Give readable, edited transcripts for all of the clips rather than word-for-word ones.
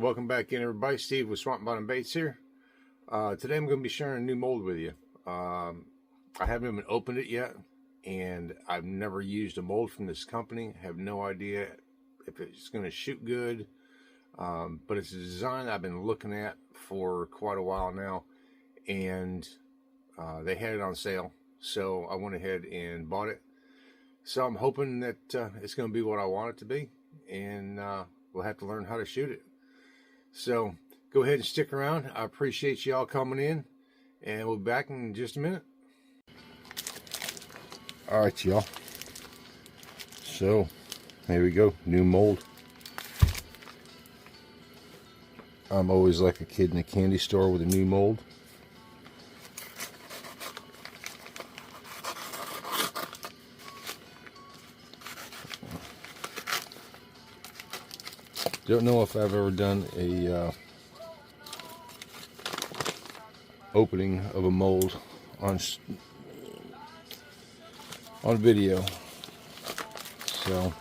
welcome back in, everybody. Steve with Swamp Bottom Baits here. Today I'm going to be sharing a new mold with you. I haven't even opened it yet, and I've never used a mold from this company. I have no idea if it's going to shoot good, but it's a design I've been looking at for quite a while now, and they had it on sale, so I went ahead and bought it. So I'm hoping that it's going to be what I want it to be, and we'll have to learn how to shoot it. So go ahead and stick around. I appreciate y'all coming in, and we'll be back in just a minute. All right, y'all. So here we go, new mold. I'm always like a kid in a candy store with a new mold. Don't know if I've ever done a opening of a mold on video, so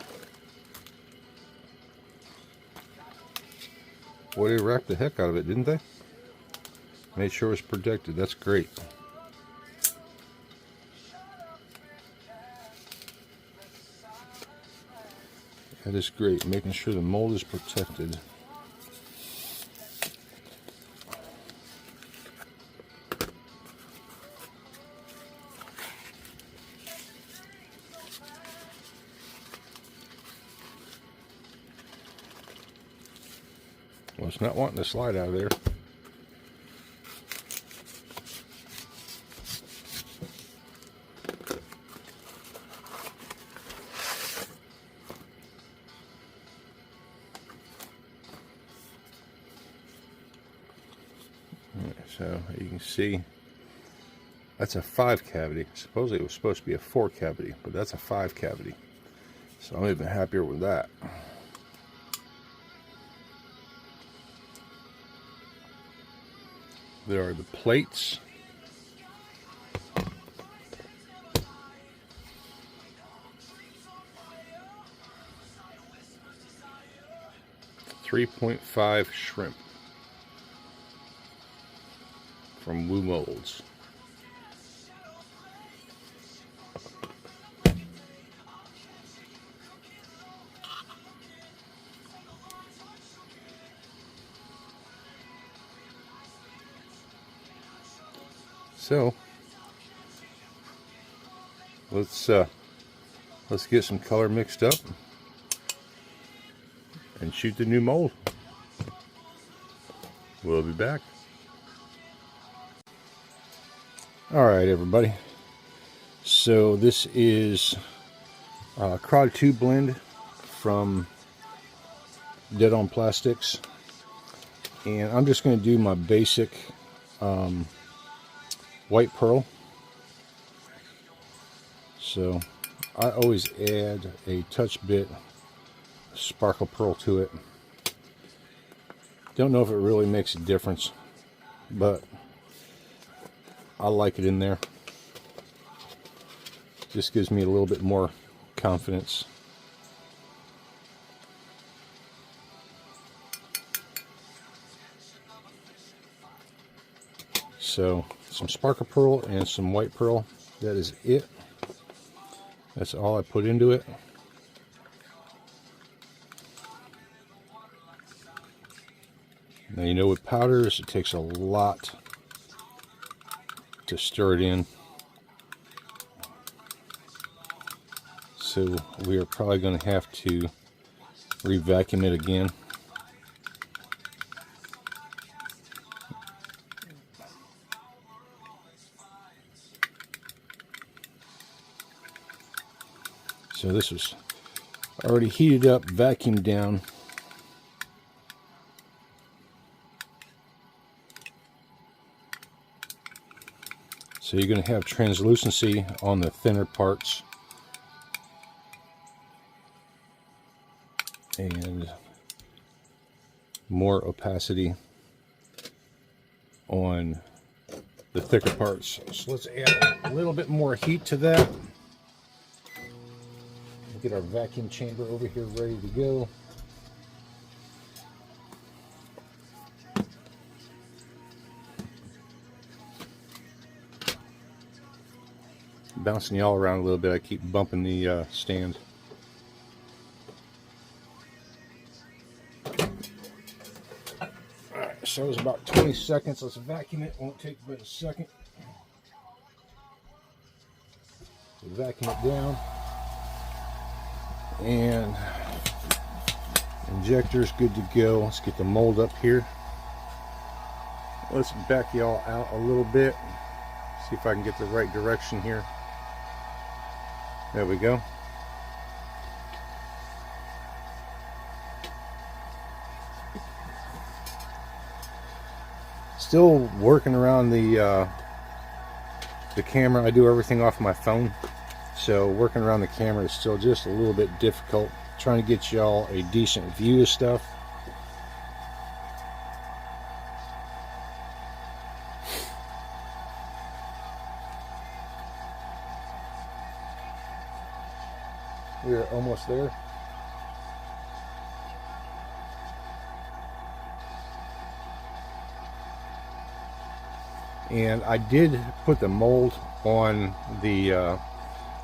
boy, they wrapped the heck out of it, didn't they? Made sure it was protected. That's great. That is great, making sure the mold is protected. Well, it's not wanting to slide out of there. So you can see that's a 5 cavity. Supposedly it was supposed to be a 4 cavity, but that's a 5 cavity. So I'm even happier with that. There are the plates. .5 shrimp from Woo Molds. So let's get some color mixed up and shoot the new mold. We'll be back. All right, everybody. So this is Crowd 2 blend from Dead On Plastics, and I'm just going to do my basic white pearl. So I always add a touch bit sparkle pearl to it. Don't know if it really makes a difference, but I like it in there. Just gives me a little bit more confidence. So some sparkle pearl and some white pearl. That is it. That's all I put into it. Now, you know, with powders, it takes a lot to stir it in. So we are probably going to have to re-vacuum it again. So this was already heated up, vacuumed down. So you're going to have translucency on the thinner parts and more opacity on the thicker parts. So let's add a little bit more heat to that. Get our vacuum chamber over here ready to go. bouncing y'all around a little bit. I keep bumping the stand. Alright, so it's about 20 seconds. Let's vacuum it. Won't take but a second. So vacuum it down. And injector's good to go. Let's get the mold up here. Let's back y'all out a little bit. See if I can get the right direction here. There we go. Still working around the camera. I do everything off my phone, so working around the camera is still just a little bit difficult. Trying to get y'all a decent view of stuff. We're almost there. And I did put the mold on the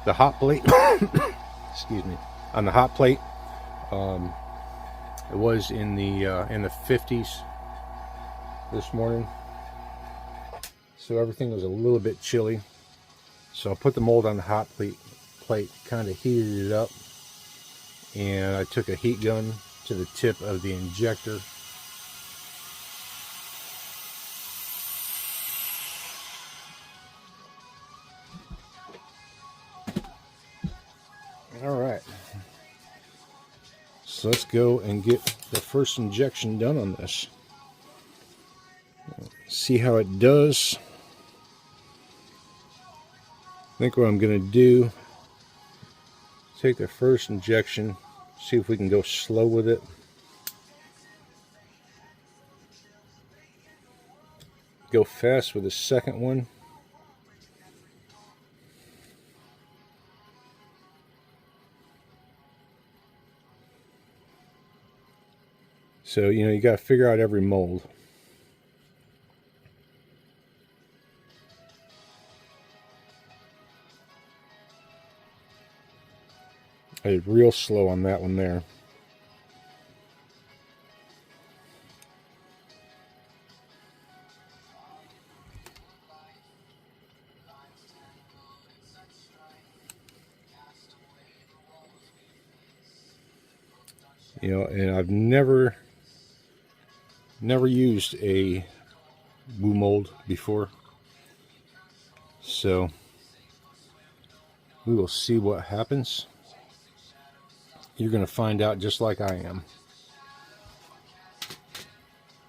hot plate. Excuse me, on the hot plate. It was in the 50s this morning, so everything was a little bit chilly. So I put the mold on the hot plate, kind of heated it up, and I took a heat gun to the tip of the injector. Alright, so let's go and get the first injection done on this. See how it does. I think what I'm going to do, take the first injection, see if we can go slow with it. Go fast with the second one. So, you know, you got to figure out every mold. I did real slow on that one there. You know, and I've never used a woo mold before, so we will see what happens. You're going to find out just like I am.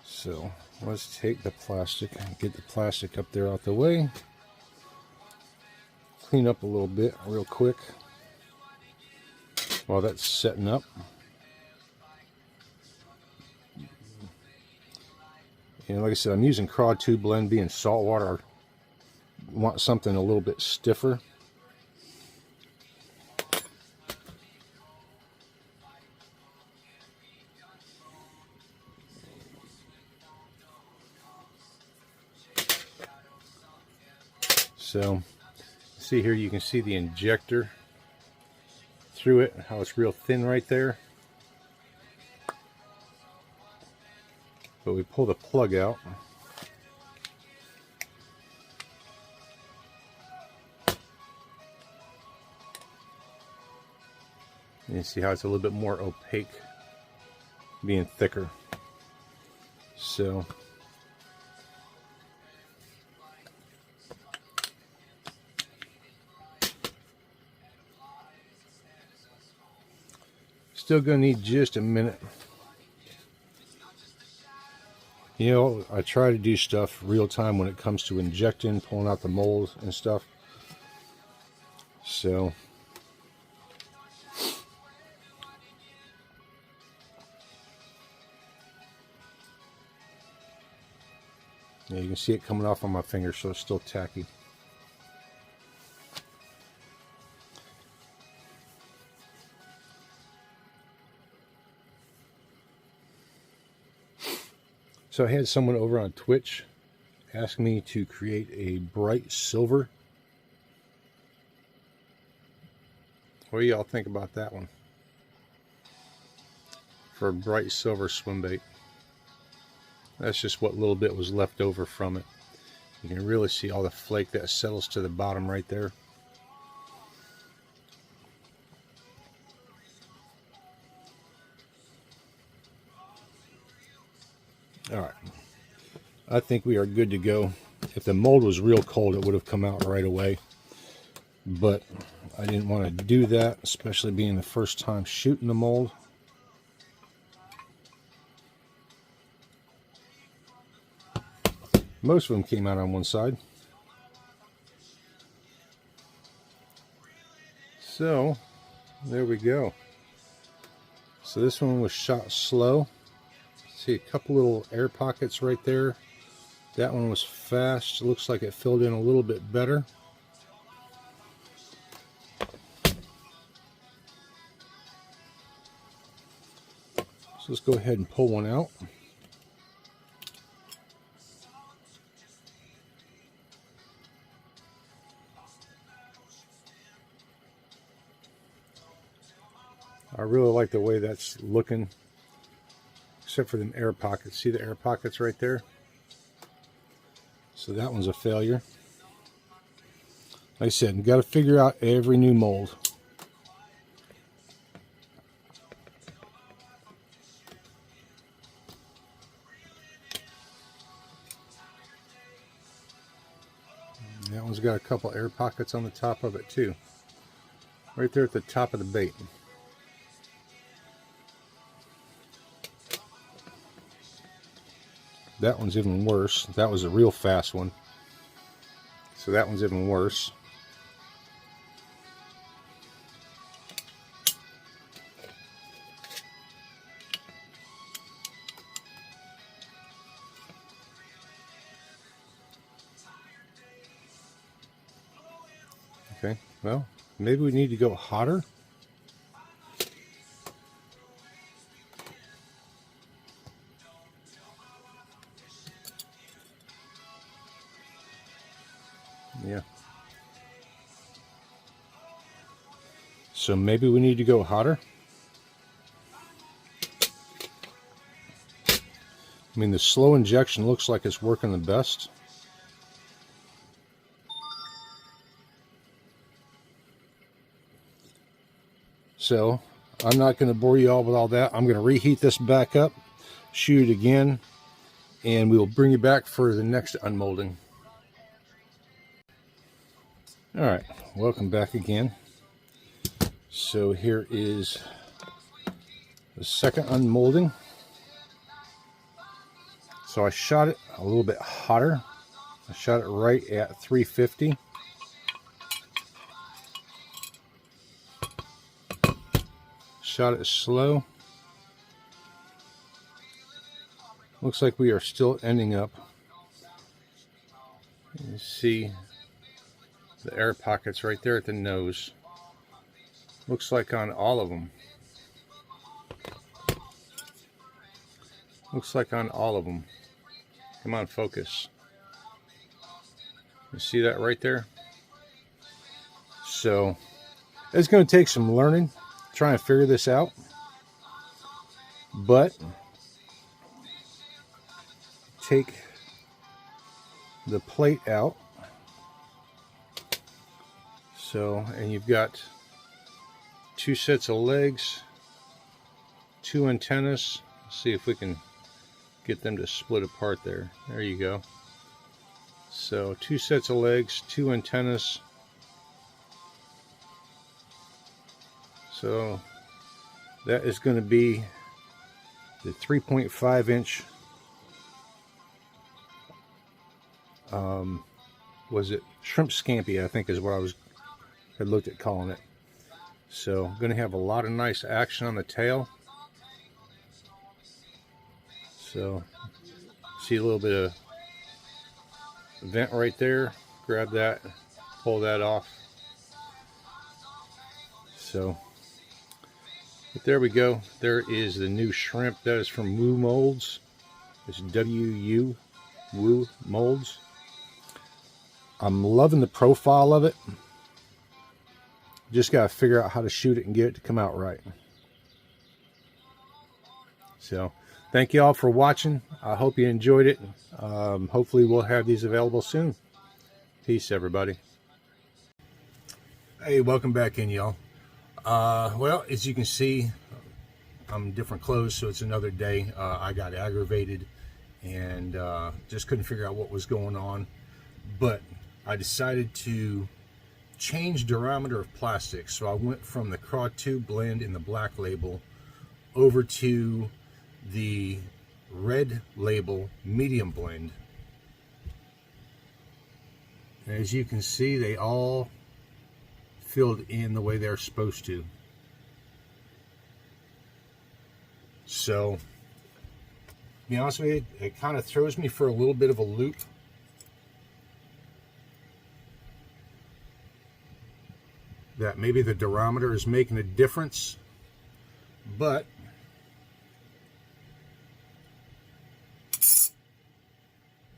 So let's take the plastic and get the plastic up there out the way. Clean up a little bit real quick while that's setting up. And like I said, I'm using craw tube blend. Being saltwater, I want something a little bit stiffer. So, see here, you can see the injector through it, how it's real thin right there. But we pull the plug out. And you see how it's a little bit more opaque, being thicker. So, still gonna need just a minute. You know, I try to do stuff real time when it comes to injecting, pulling out the mold and stuff. So, yeah, you can see it coming off on my finger, so it's still tacky. So I had someone over on Twitch ask me to create a bright silver What do y'all think about that one? For a bright silver swim bait. That's just what little bit was left over from it. You can really see all the flake that settles to the bottom right there. Alright, I think we are good to go. If the mold was real cold, it would have come out right away. But I didn't want to do that, especially being the first time shooting the mold. Most of them came out on one side. So, there we go. So this one was shot slow. See a couple little air pockets right there. That one was fast. It looks like it filled in a little bit better. So let's go ahead and pull one out. I really like the way that's looking, except for them air pockets. See the air pockets right there? So that one's a failure. Like I said, you got to figure out every new mold. And that one's got a couple air pockets on the top of it too. Right there at the top of the bait. That one's even worse. That was a real fast one. So that one's even worse. Okay, well, maybe we need to go hotter. Yeah. So maybe we need to go hotter. I mean, the slow injection looks like it's working the best. So I'm not going to bore you all with all that. I'm going to reheat this back up, shoot it again, and we will bring you back for the next unmolding. All right, welcome back again. So here is the second unmolding. So I shot it a little bit hotter. I shot it right at 350. Shot it slow. Looks like we are still ending up. You see the air pockets right there at the nose. Looks like on all of them. Looks like on all of them. Come on, focus. You see that right there? So it's going to take some learning, try and figure this out. But take the plate out. So, and you've got 2 sets of legs, 2 antennas. Let's see if we can get them to split apart there. There you go. So 2 sets of legs, 2 antennas. So that is going to be the 3.5 inch was it shrimp scampi, I think is what I had looked at calling it. So I'm going to have a lot of nice action on the tail. So see a little bit of vent right there. Grab that, pull that off. So, but there we go. There is the new shrimp. That is from Woo Molds. It's W-U, Woo Molds. I'm loving the profile of it. Just got to figure out how to shoot it and get it to come out right. So thank you all for watching. I hope you enjoyed it. Hopefully we'll have these available soon. Peace, everybody. Hey, welcome back in, y'all. Well, as you can see, I'm in different clothes, so it's another day. I got aggravated and just couldn't figure out what was going on. But I decided to change diameter of plastic. So I went from the Craw 2 blend in the black label over to the red label medium blend. And as you can see, they all filled in the way they're supposed to. So, to be honest with you, it kind of throws me for a little bit of a loop. That maybe the diameter is making a difference, but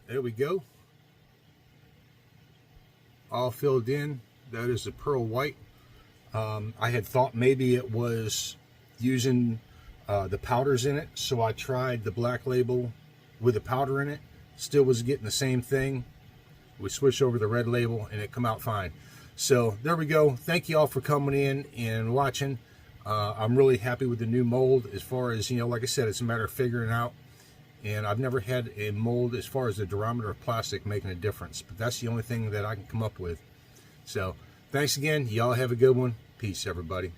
there we go. All filled in. That is the pearl white. I had thought maybe it was using the powders in it, so I tried the black label with the powder in it. Still was getting the same thing. We switched over the red label and it come out fine. So there we go. Thank you all for coming in and watching. I'm really happy with the new mold. As far as, you know, like I said, it's a matter of figuring out. And I've never had a mold as far as the diameter of plastic making a difference. But that's the only thing that I can come up with. So thanks again. Y'all have a good one. Peace, everybody.